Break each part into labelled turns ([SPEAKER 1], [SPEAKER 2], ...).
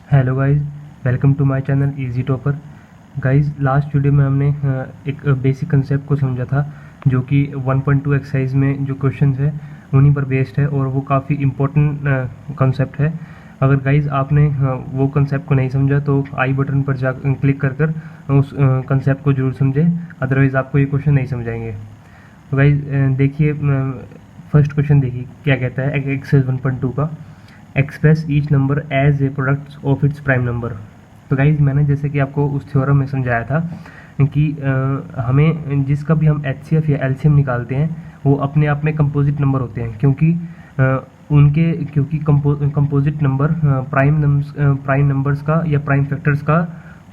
[SPEAKER 1] Hello guys, welcome to my channel easy topper. Guys, last video में हमने एक basic concept को समझा था, जो कि 1.2 एक्सरसाइज में जो क्वेश्चंस है उन्हीं पर बेस्ड है और वो काफ़ी इम्पोर्टेंट कंसेप्ट है। अगर गाइस आपने वो कंसेप्ट को नहीं समझा तो आई बटन पर जा क्लिक कर कर उस कंसेप्ट को जरूर समझें, अदरवाइज़ आपको ये क्वेश्चन नहीं समझाएंगे। तो गाइस देखिए, फर्स्ट क्वेश्चन देखिए क्या कहता है एक्सरसाइज 1.2 का। Express each number as a product of its prime number. तो गाइज मैंने जैसे कि आपको उस थ्योरम में समझाया था कि हमें जिसका भी हम एचसीएफ या एलसीएम निकालते हैं वो अपने आप में कंपोजिट नंबर होते हैं, क्योंकि कंपोजिट नंबर प्राइम नंबर्स का या प्राइम फैक्टर्स का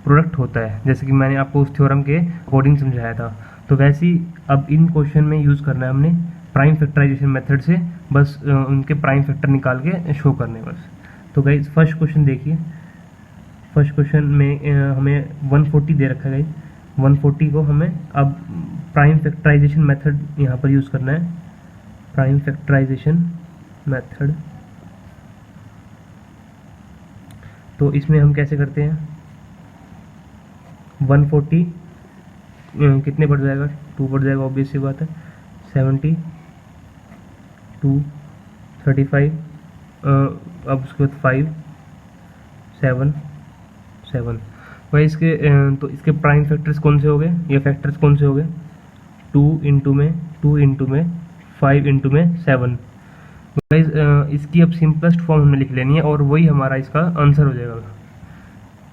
[SPEAKER 1] प्रोडक्ट होता है, जैसे कि मैंने आपको उस थ्योरम के अकॉर्डिंग समझाया था। तो वैसे ही अब इन क्वेश्चन में यूज़ करना है हमने प्राइम फैक्टराइजेशन मेथड से, बस उनके प्राइम फैक्टर निकाल के शो करने बस। तो गाइज फर्स्ट क्वेश्चन देखिए। फर्स्ट क्वेश्चन में हमें 140 दे रखा है। 140 को हमें अब प्राइम फैक्टराइजेशन मेथड यहाँ पर यूज़ करना है। प्राइम फैक्टराइजेशन मेथड, तो इसमें हम कैसे करते हैं। 140 कितने बढ़ जाएगा, 2 बढ़ जाएगा, ऑब्वियस सी बात है। 70 2 35, अब उसके बाद 5 7 7। भाई तो इसके प्राइम फैक्टर्स कौन से हो गए, ये फैक्टर्स कौन से हो गए। 2 इंटू में 5 इंटू में 7। गाइस इसकी अब सिंपलेस्ट फॉर्म हमें लिख लेनी है और वही हमारा इसका आंसर हो जाएगा।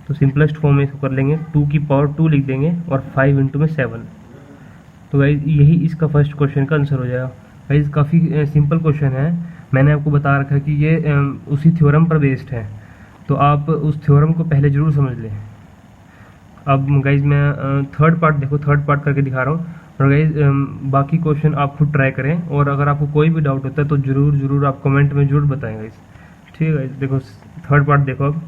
[SPEAKER 1] तो सिंपलेस्ट फॉर्म में इसको कर लेंगे, 2 की पावर 2 लिख देंगे और 5 इंटू में 7। तो गाइस यही इसका फर्स्ट क्वेश्चन का आंसर हो जाएगा। गाइस काफ़ी सिंपल क्वेश्चन है, मैंने आपको बता रखा है कि ये उसी थ्योरम पर बेस्ड है, तो आप उस थ्योरम को पहले ज़रूर समझ लें। अब गाइज मैं थर्ड पार्ट देखो, थर्ड पार्ट करके दिखा रहा हूँ, और गाइज बाकी क्वेश्चन आप खुद ट्राई करें, और अगर आपको कोई भी डाउट होता है तो ज़रूर आप कमेंट में ज़रूर बताएं गाइज। ठीक है गाइज, देखो थर्ड पार्ट देखो। अब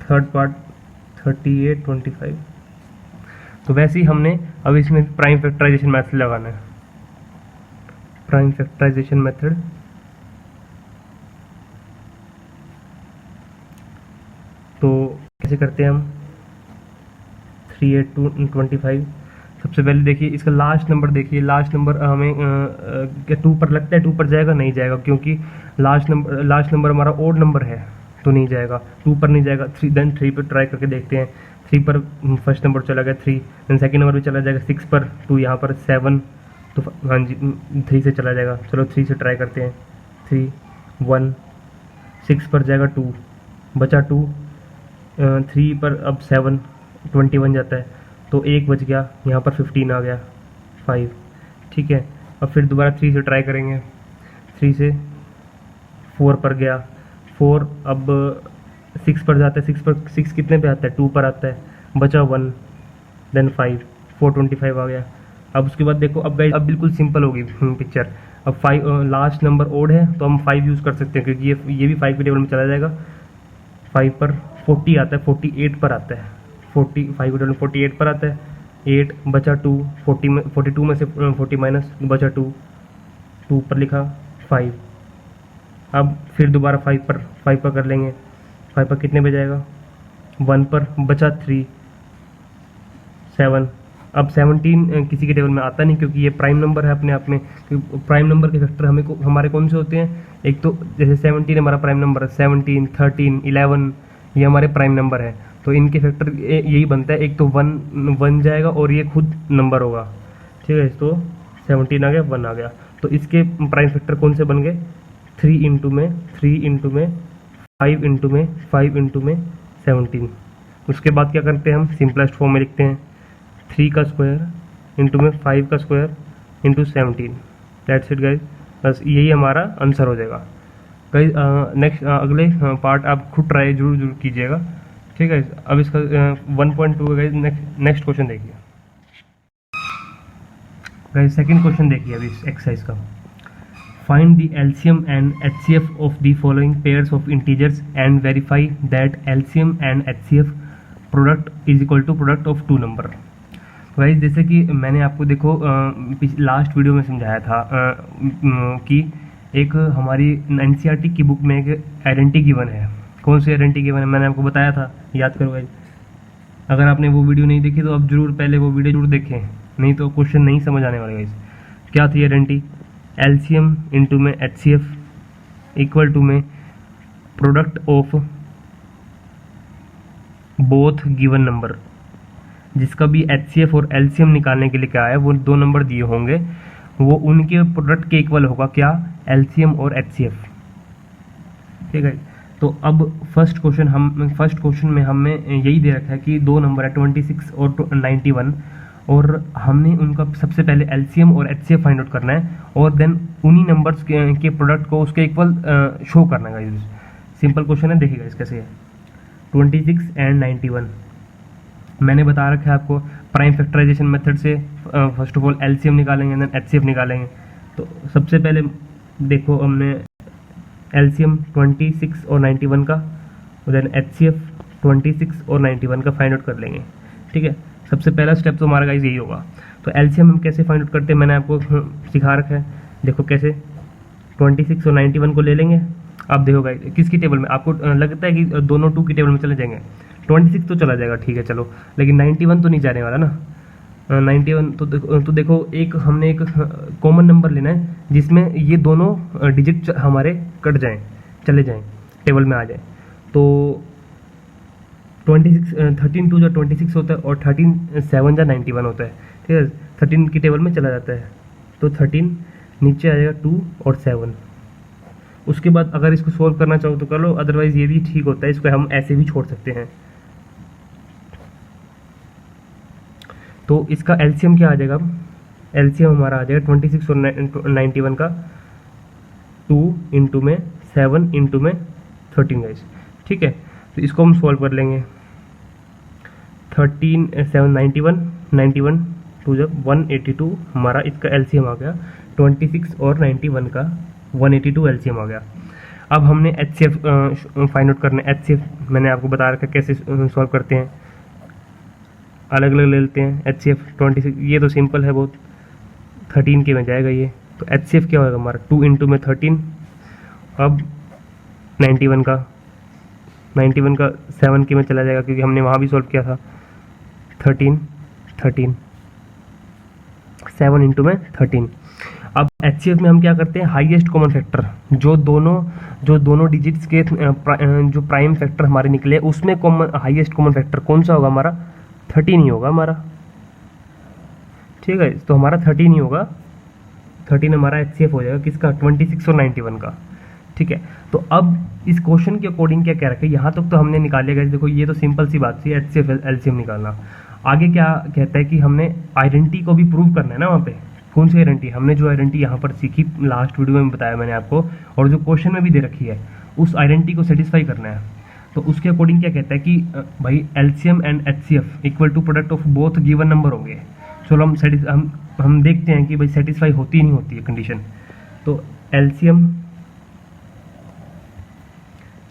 [SPEAKER 1] थर्ड पार्ट 3825। तो वैसे ही हमने अब इसमें प्राइम फैक्टराइजेशन मेथड लगाना है। प्राइम फैक्टराइजेशन मेथड, तो कैसे करते हैं हम। 38225। सबसे पहले देखिए इसका लास्ट नंबर, देखिए लास्ट नंबर हमें क्या 2 पर लगता है, 2 पर जाएगा, नहीं जाएगा, क्योंकि लास्ट नंबर हमारा ओड नंबर है, तो नहीं जाएगा, 2 पर नहीं जाएगा। 3 पर ट्राई करके देखते हैं। 3 पर फर्स्ट नंबर चला गया 3, देन सेकंड नंबर भी चला जाएगा 6 पर, 2 यहाँ पर 7, तो हाँ जी 3 से चला जाएगा। चलो 3 से ट्राई करते हैं। 3 1, 6 पर जाएगा 2, बचा 2, 3 पर अब 7, 21 जाता है, तो 1 बच गया, यहाँ पर 15 आ गया, 5। ठीक है, अब फिर दोबारा 3 से ट्राई करेंगे। 3 से 4 पर गया, 4 अब 6 पर जाता है, 6 कितने पे आता है, 2 पर आता है, बचा 1, देन 5, 425 आ गया। अब उसके बाद देखो, अब गाइस अब बिल्कुल सिंपल होगी पिक्चर। अब 5 लास्ट नंबर ओड है तो हम 5 यूज़ कर सकते हैं, क्योंकि ये भी 5 के टेबल में चला जाएगा। 5 पर 40 आता है, 48 पर आता है, 45 के 48 पर आता है, 8 बचा 2, 42 में से 40 माइनस, बचा 2 पर लिखा 5। अब फिर दोबारा 5 पर कर लेंगे। 5 पर कितने पे जाएगा, 1 पर, बचा 3, 7। अब 17 किसी के टेबल में आता नहीं, क्योंकि ये प्राइम नंबर है अपने आप में। प्राइम नंबर के फैक्टर हमारे कौन से होते हैं, एक तो जैसे 17 हमारा प्राइम नंबर है, 17 13 11 ये हमारे प्राइम नंबर है, तो इनके फैक्टर यही बनता है, एक तो 1 जाएगा और ये खुद नंबर होगा। ठीक है, तो 17 आ गया, 1 आ गया, तो इसके प्राइम फैक्टर कौन से बन गए, 3 इंटू में 5 इंटू में 5 इंटू में 17। उसके बाद क्या करते हैं हम, सिंपलेस्ट फॉर्म में लिखते हैं, 3 का स्क्वायर इंटू में 5 का square into 17। That's it guys, बस यही हमारा आंसर हो जाएगा। गाइज नेक्स्ट अगले पार्ट आप खुद ट्राई जरूर कीजिएगा। ठीक है, अब इसका 1.2 गाइज नेक्स्ट क्वेश्चन देखिए। गाइज सेकंड क्वेश्चन देखिए अभी इस एक्सरसाइज का। Find the LCM and HCF of the following pairs of integers and verify that LCM and HCF product is equal to product of 2 number. Guys जैसे कि मैंने आपको देखो लास्ट वीडियो में समझाया था कि एक हमारी एनसीईआरटी की बुक में एक आइडेंटिटी गिवन है कौन सी आइडेंटिटी के मैंने आपको बताया था, याद करो गाइस। अगर आपने वो वीडियो नहीं देखी तो आप जरूर पहले वो वीडियो जरूर देखें, नहीं तो क्वेश्चन नहीं समझ आने वाले गाइस। क्या थी आइडेंटिटी? एलसीएम इंटू में एचसीएफ इक्वल टू में product of both given number. जिसका भी एचसीएफ और एलसीएम निकालने के लिए क्या है, वो दो नंबर दिए होंगे, वो उनके प्रोडक्ट के इक्वल होगा क्या, एलसीएम और एचसीएफ। ठीक है, तो अब फर्स्ट क्वेश्चन में हमें यही दे रखा है कि दो नंबर है 26 और 91, और हमने उनका सबसे पहले एलसीएम और एचसीएफ फाइंड आउट करना है, और देन उन्हीं नंबर्स के प्रोडक्ट को उसके इक्वल शो करना है गाइस। सिंपल क्वेश्चन है, देखिएगा इस कैसे है। 26 एंड 91 मैंने बता रखा है आपको प्राइम फैक्टराइजेशन मेथड से फर्स्ट ऑफ ऑल एलसीएम निकालेंगे, देन एचसीएफ निकालेंगे। तो सबसे पहले देखो हमने एलसीएम 26 और 91 का, देन एचसीएफ 26 और 91 का फाइंड आउट कर लेंगे। ठीक है, सबसे पहला स्टेप तो हमारा गाइस यही होगा। तो एलसीएम हम कैसे फाइंड आउट करते हैं मैंने आपको सिखा रखा है, देखो कैसे। 26 और 91 को ले लेंगे। अब देखो गाइस किसकी टेबल में, आपको लगता है कि दोनों 2 की टेबल में चले जाएंगे, 26 तो चला जाएगा, ठीक है चलो, लेकिन 91 तो नहीं जाने वाला ना। 91 तो देखो एक हमने एक कॉमन नंबर लेना है जिसमें ये दोनों डिजिट हमारे कट जाएं, चले जाएं, टेबल में आ जाए। तो 26 13 2 जो 26 होता है, और 13 7 जा 91 होता है। ठीक है, 13 की टेबल में चला जाता है, तो 13 नीचे आ जाएगा 2 और 7। उसके बाद अगर इसको सोल्व करना चाहो तो कर लो, अदरवाइज ये भी ठीक होता है, इसको हम ऐसे भी छोड़ सकते हैं। तो इसका एलसीएम क्या आ जाएगा, एलसीएम हमारा आ जाएगा 26 और 91 का 2 इंटू में 7 इंटू में 13 गाइस। ठीक है, तो इसको हम सॉल्व कर लेंगे। 13 7 91 2 जब 182 हमारा इसका एलसीएम आ गया। 26 और 91 का 182 एलसीएम आ गया। अब हमने एचसीएफ फाइंड आउट करना है। एचसीएफ मैंने आपको बता रखा है कैसे सॉल्व करते हैं, अलग अलग ले लेते हैं। एचसीएफ 26 ये तो सिंपल है बहुत, 13 के में जाएगा ये, तो एचसीएफ क्या होगा हमारा 2 इंटू में 13। अब 91 का 7 के में चला जाएगा क्योंकि हमने वहाँ भी सॉल्व किया था। 13 7 इंटू में 13। अब एचसीएफ में हम क्या करते हैं, हाईएस्ट कॉमन फैक्टर, जो दोनों डिजिट्स के जो प्राइम फैक्टर हमारे निकले उसमें हाईएस्ट कॉमन फैक्टर कौन सा होगा हमारा, 13 ही होगा हमारा। ठीक है, तो हमारा 13 ही होगा, 13 हमारा एचसीएफ हो जाएगा किसका, 26 और 91 का। ठीक है, तो अब इस क्वेश्चन के अकॉर्डिंग क्या कह रखा है, यहाँ तक तो हमने निकालेगा। देखो ये तो सिंपल सी बात थी, एचसीएफ एलसीएम निकालना। आगे क्या कहता है कि हमने आइडेंटिटी को भी प्रूव करना है ना। वहाँ पे कौन सी आइडेंटिटी, हमने जो आइडेंटिटी यहाँ पर सीखी लास्ट वीडियो में बताया मैंने आपको, और जो क्वेश्चन में भी दे रखी है, उस आइडेंटिटी को सेटिस्फाई करना है। तो उसके अकॉर्डिंग क्या कहता है कि भाई LCM and HCF equal to product of both given number होंगे। चलो हम देखते हैं कि भाई सेटिस्फाई होती ही नहीं होती है कंडीशन। तो एलसीएम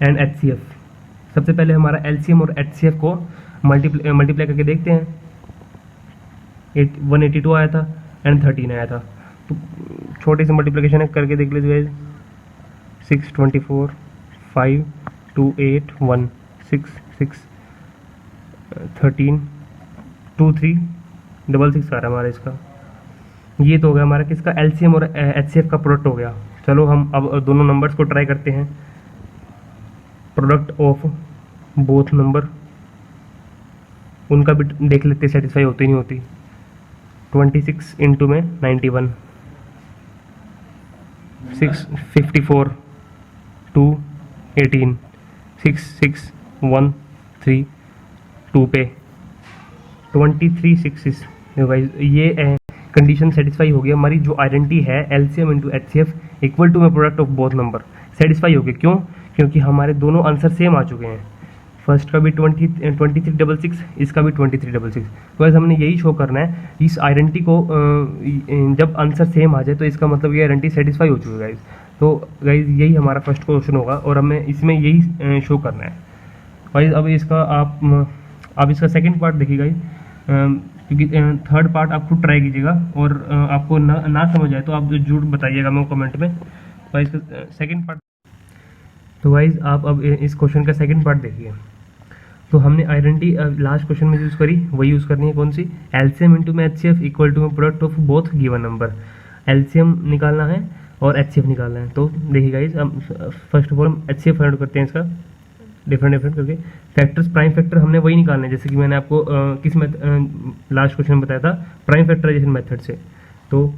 [SPEAKER 1] एंड एचसीएफ, सबसे पहले हमारा एलसीएम और एचसीएफ को मल्टीप्लाई करके देखते हैं। 182 आया था एंड 13 आया था, तो छोटी सी मल्टीप्लिकेशन है, करके देख लीजिए। 6 24 5 2 8 1 6 6 13 2 3 66 आ रहा है हमारा इसका। ये तो हो गया हमारा किसका, एलसीएम और एचसीएफ का प्रोडक्ट हो गया। चलो हम अब दोनों नंबर्स को ट्राई करते हैं। प्रोडक्ट ऑफ बोथ नंबर, उनका भी देख लेते हैं सेटिस्फाई होती नहीं होती। 26 इंटू में 91 6 54 2 18 6 6 1 3 2 पे 23 6 गाइस, ये कंडीशन सेटिस्फाई हो गई हमारी। जो आइडेंटिटी है LCM into HCF equal to में product of both number, satisfy हो गई। क्यों, क्योंकि हमारे दोनों आंसर सेम आ चुके हैं। फर्स्ट का भी 2366, इसका भी 2366। तो वैसे हमने यही शो करना है, इस आइडेंटिटी को जब आंसर सेम आ जाए तो इसका मतलब ये आइडेंटिटी सेटिस्फाई हो चुकी है गाइज। तो गाइज यही हमारा फर्स्ट क्वेश्चन होगा और हमें इसमें यही शो करना है गाइज। अब इसका सेकंड पार्ट देखिए गाइज, क्योंकि थर्ड पार्ट आप खुद ट्राई कीजिएगा, और आपको ना समझ आए तो आप जरूर बताइएगा मेरे को कमेंट में। गाइज इसका सेकंड पार्ट तो गाइज आप अब इस क्वेश्चन का सेकंड पार्ट देखिए। तो हमने आइडेंटिटी लास्ट क्वेश्चन में यूज़ करी, वही यूज़ करनी है। कौन सी? एलसीएम इंटू में एचसीएफ इक्वल टू में product of both given number. LCM निकालना है और एचसीएफ निकालना है। तो देखिए गाइज, हम फर्स्ट ऑफ ऑल हम एचसीएफ फाइंड करते हैं इसका डिफरेंट करके। फैक्टर्स, प्राइम फैक्टर हमने वही निकालना है जैसे कि मैंने आपको किस लास्ट क्वेश्चन में बताया था, प्राइम फैक्टराइजेशन मेथड से। तो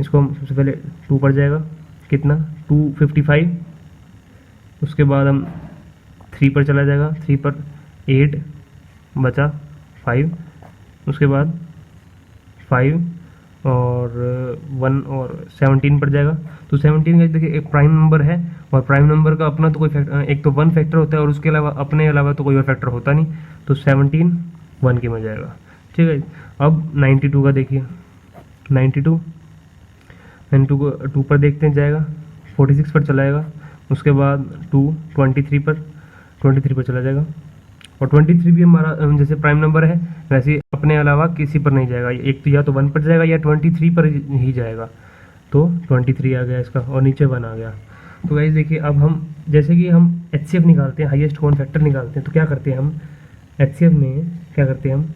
[SPEAKER 1] इसको हम सबसे पहले 2 पड़ जाएगा, कितना 255। उसके बाद हम 3 पर चला जाएगा, 3 पर 8 बचा 5। उसके बाद 5 और 1 और 17 पर जाएगा। तो 17 का देखिए एक प्राइम नंबर है, और प्राइम नंबर का अपना तो कोई एक तो 1 फैक्टर होता है और उसके अलावा अपने अलावा तो कोई और फैक्टर होता नहीं। तो 17 1 के में जाएगा। ठीक है, अब 92 का देखिए, 92 को 2 पर देखते हैं जाएगा, 46 पर चला जाएगा। उसके बाद 2 23 पर चला जाएगा। और 23 भी हमारा जैसे प्राइम नंबर है वैसे ही अपने अलावा किसी पर नहीं जाएगा, एक तो या तो 1 पर जाएगा या 23 पर ही जाएगा। तो 23 आ गया इसका, और नीचे 1 आ गया। तो गाइस देखिए, अब हम जैसे कि हम एचसीएफ निकालते हैं, हाईएस्ट कॉमन फैक्टर निकालते हैं, तो क्या करते हैं हम एचसीएफ में, क्या करते हैं हम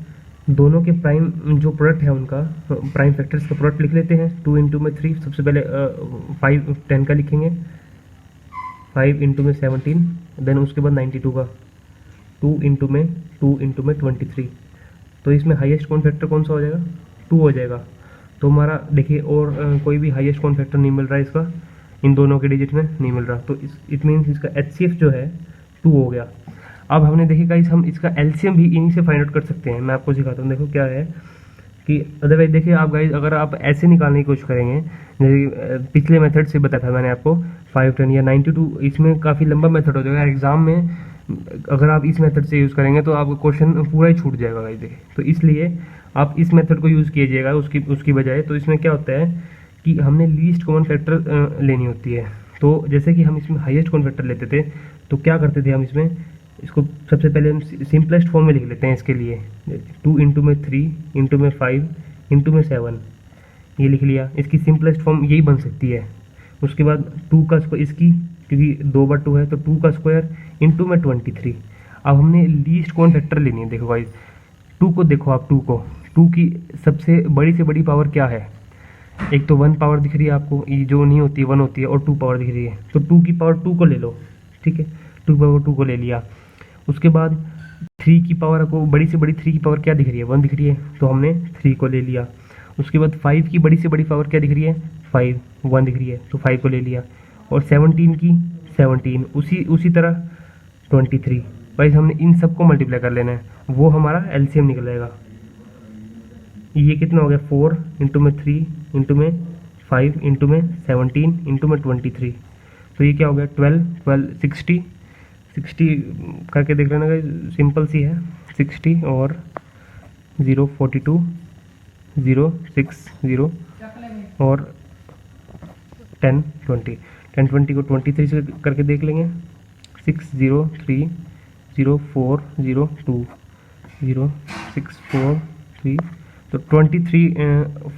[SPEAKER 1] दोनों के प्राइम जो प्रोडक्ट है उनका प्राइम फैक्टर्स का प्रोडक्ट लिख लेते हैं। 2 इंटू में 3, सबसे पहले 5 10 का लिखेंगे, 5 इंटू में 17, देन उसके बाद 92 का 2 इंटू में 23। तो इसमें हाईएस्ट कॉमन फैक्टर कौन सा हो जाएगा? 2 हो जाएगा। तो हमारा देखिए, और कोई भी हाईएस्ट कॉमन फैक्टर नहीं मिल रहा है इसका, इन दोनों के डिजिट में नहीं मिल रहा। तो इट मीन्स इसका एचसीएफ जो है 2 हो गया। अब हमने देखिए गाइस, हम इसका एलसीएम भी इन्हीं से फाइंड आउट कर सकते हैं। मैं आपको सिखाता हूँ, देखो क्या है कि अदरवाइज देखिए आप गाइस, अगर आप ऐसे निकालने की कोशिश करेंगे जैसे पिछले मेथड से बताया था मैंने आपको 5 10 या 92, इसमें काफ़ी लंबा मेथड हो जाएगा एग्जाम में। अगर आप इस मेथड से यूज़ करेंगे तो आपका क्वेश्चन पूरा ही छूट जाएगा गाइस। देखिए, तो इसलिए आप इस मेथड को यूज़ कीजिएगा उसकी बजाय। तो इसमें क्या होता है कि हमने लीस्ट कॉमन फैक्टर लेनी होती है। तो जैसे कि हम इसमें हाईएस्ट कॉमन फैक्टर लेते थे, तो क्या करते थे हम इसमें, इसको सबसे पहले हम सिंपलेस्ट फॉर्म में लिख लेते हैं इसके लिए। 2 इंटू में 3 इंटू में 5 इंटू में 7, ये लिख लिया। इसकी सिंपलेस्ट फॉर्म यही बन सकती है। उसके बाद 2 का स्क्वायर, इसकी क्योंकि 2/2 है तो 2 का स्क्वायर इंटू में 23। अब हमने लीस्ट कॉमन फैक्टर लेनी है। देखो भाई 2 को देखो आप, 2 की सबसे बड़ी से बड़ी पावर क्या है? एक तो 1 पावर दिख रही है आपको, ये जो नहीं होती है 1 होती है, और 2 पावर दिख रही है। तो 2 की पावर 2 को ले लो, ठीक है, 2 पावर 2 को ले लिया। उसके बाद 3 की पावर आपको, बड़ी से बड़ी 3 की पावर क्या दिख रही है? 1 दिख रही है, तो हमने 3 को ले लिया। उसके बाद 5 की बड़ी से बड़ी पावर क्या दिख रही है? 5, 1 दिख रही है, तो 5 को ले लिया। और 17 की 17, उसी तरह 23। भाई हमने इन सबको मल्टीप्लाई कर लेना है, वो हमारा एलसीएम निकलेगा। ये कितना हो गया? 4 इंटू में 3 इंटू में 5 इंटू में 17 इंटू में 23। तो ये क्या हो गया? 12 60 करके देख लेना, सिंपल सी है। 60 और 0 42 0 6 0 और 10 20 को 23 से करके देख लेंगे। 6 0 3 0 4 0 2 0 6 4 3, तो 23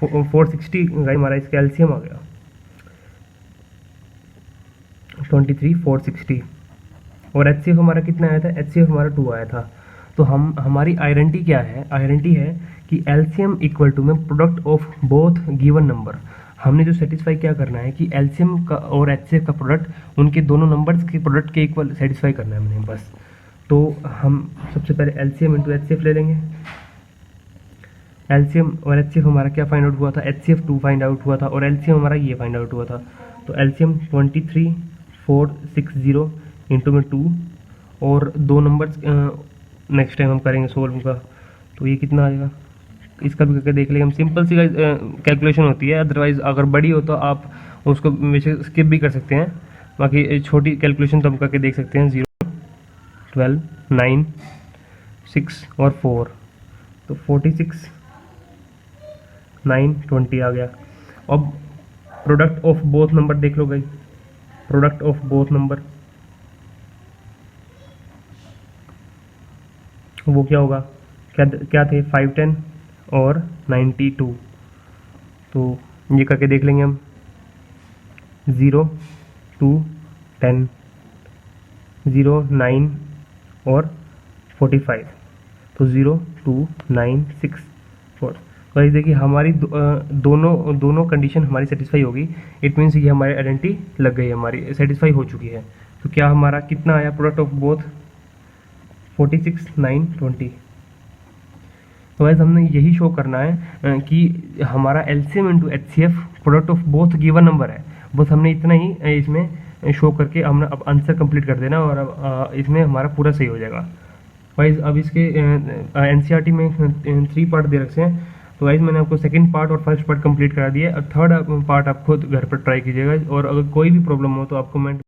[SPEAKER 1] 460 हमारा इसका एलसीएम आ गया। 23 460। और एचसीएफ हमारा कितना आया था? एचसीएफ हमारा 2 आया था। तो हमारी आइडेंटिटी क्या है? आइडेंटिटी है कि एलसीएम इक्वल टू में product of both given number. हमने जो सेटिस्फाई क्या करना है कि एलसीएम का और एचसीएफ का प्रोडक्ट उनके दोनों नंबर्स के प्रोडक्ट के इक्वल सेटिस्फाई करना है हमने बस। तो हम सबसे पहले एलसीएम इंटू एचसीएफ ले लेंगे। एलसीएम और एचसीएफ हमारा क्या फाइंड आउट हुआ था? एचसीएफ 2 फाइंड आउट हुआ था, और एलसीएम हमारा ये फाइंड आउट हुआ था। तो एलसीएम 23 460 इंटू में 2, और 2 नंबर्स नेक्स्ट टाइम हम करेंगे सोल्व का। तो ये कितना आएगा? इसका भी करके देख लेंगे हम। सिंपल सी कैलकुलेशन होती है, अदरवाइज अगर बड़ी हो तो आप उसको स्किप भी कर सकते हैं। बाकी छोटी कैलकुलेशन तो हम करके देख सकते हैं। 0 12 9 6 और 4, तो 46 9 20 आ गया। अब प्रोडक्ट ऑफ बोथ नंबर देख लो भाई, प्रोडक्ट ऑफ बोथ नंबर वो क्या होगा? क्या थे? 5 10 और 92। तो ये करके देख लेंगे हम। 0 2 10 0, 9 और 45, तो 0, 2, 9, 6, 4। गाइस देखिए हमारी दोनों कंडीशन हमारी सेटिस्फाई होगी। इट मीन्स ये हमारी आइडेंटिटी लग गई, हमारी सेटिस्फाई हो चुकी है। तो क्या हमारा कितना आया प्रोडक्ट ऑफ बोथ? 46, 9, 20। तो गाइस हमने यही शो करना है कि हमारा LCM into HCF product of both given number है। बस हमने इतना ही इसमें शो करके हमने अब आंसर कंप्लीट कर देना और अब इसमें हमारा पूरा सही हो जाएगा। गाइस अब इसके एनसीईआरटी में 3 पार्ट दे रखे हैं। तो गाइस मैंने आपको सेकंड पार्ट और फर्स्ट पार्ट कंप्लीट करा दिया है। और थर्ड पार्ट आप खुद घर पर ट्राई कीजिएगा, और अगर कोई भी प्रॉब्लम हो तो आप कमेंट